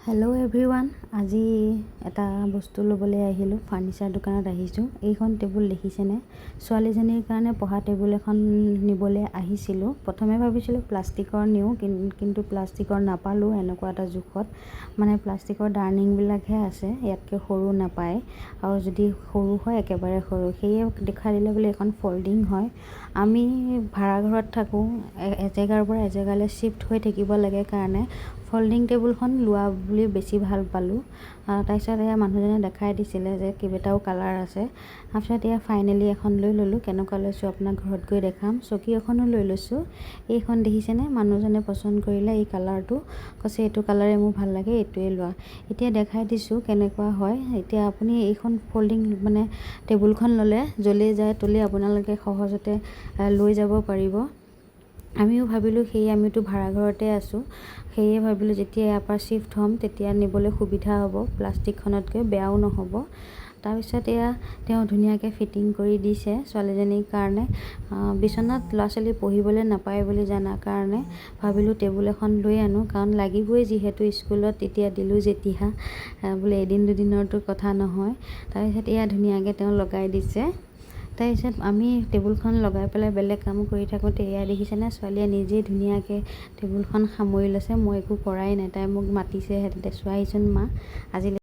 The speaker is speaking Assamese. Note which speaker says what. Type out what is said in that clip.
Speaker 1: হেল্ল' এভৰিৱান, আজি এটা বস্তু ল'বলৈ আহিলোঁ। ফাৰ্নিচাৰ দোকানত আহিছোঁ। এইখন টেবুল দেখিছেনে? ছোৱালীজনীৰ কাৰণে পঢ়া টেবুল এখন নিবলৈ আহিছিলোঁ। প্ৰথমে ভাবিছিলোঁ প্লাষ্টিকৰ নিওঁ, কিন্তু প্লাষ্টিকৰ নাপালোঁ। এনেকুৱা এটা জোখত মানে প্লাষ্টিকৰ ডাৰ্নিংবিলাকহে আছে, ইয়াতকৈ সৰু নাপায়, আৰু যদি সৰু হয় একেবাৰে সৰু। সেয়ে দেখাই দিলে বোলে এখন ফল্ডিং হয়। আমি ভাড়াঘৰত থাকোঁ, এজেগাৰ পৰা এজেগালৈ শ্বিফ্ট হৈ থাকিব লাগে কাৰণে ফল্ডিং টেবুলখন লোৱা বুলি বেছি ভাল পালোঁ। তাৰপিছত এয়া মানুহজনে দেখাই দিছিলে যে কেইবাটাও কালাৰ আছে। তাৰপিছত এয়া ফাইনেলি এখন লৈ ল'লোঁ। কেনেকুৱা লৈছোঁ আপোনাক ঘৰত গৈ দেখাম। চকী এখনো লৈ লৈছোঁ। এইখন দেখিছেনে? মানুহজনে পচন্দ কৰিলে এই কালাৰটো, কৈছে এইটো কালাৰে মোৰ ভাল লাগে, এইটোৱে লোৱা। এতিয়া দেখাই দিছোঁ কেনেকুৱা হয়। এতিয়া আপুনি এইখন ফল্ডিং মানে টেবুলখন ল'লে য'লৈ যায় ত'লৈ আপোনালোকে সহজতে লৈ যাব পাৰিব। আমিও ভাবিলোঁ, আমিতো ভাড়াঘৰতে আছোঁ, সেয়ে ভাবিলোঁ যেতিয়া ইয়াৰ পৰা শ্বিফ্ট হ'ম তেতিয়া নিবলৈ সুবিধা হ'ব, প্লাষ্টিকখনতকৈ বেয়াও নহ'ব। তাৰপিছত এয়া তেওঁ ধুনীয়াকৈ ফিটিং কৰি দিছে ছোৱালীজনীৰ কাৰণে। বিচনাত ল'ৰা ছোৱালী পঢ়িবলৈ নাপায় বুলি জানাৰ কাৰণে ভাবিলোঁ টেবুল এখন লৈ আনোঁ, কাৰণ লাগিবই যিহেতু স্কুলত। তেতিয়া দিলোঁ যেতিয়া বোলে এদিন দুদিনৰতো কথা নহয়। তাৰপিছত এয়া ধুনীয়াকৈ তেওঁ লগাই দিছে। তাৰপিছত আমি টেবুলখন লগাই পেলাই বেলেগ কাম কৰি থাকোঁতে এয়া দেখিছেনে? ছোৱালীয়ে নিজেই ধুনীয়াকৈ টেবুলখন সামৰি লৈছে। মই একো কৰাই নাই, তাই মোক মাতিছেহে, চোৱাহিচোন মা, আজিলৈকে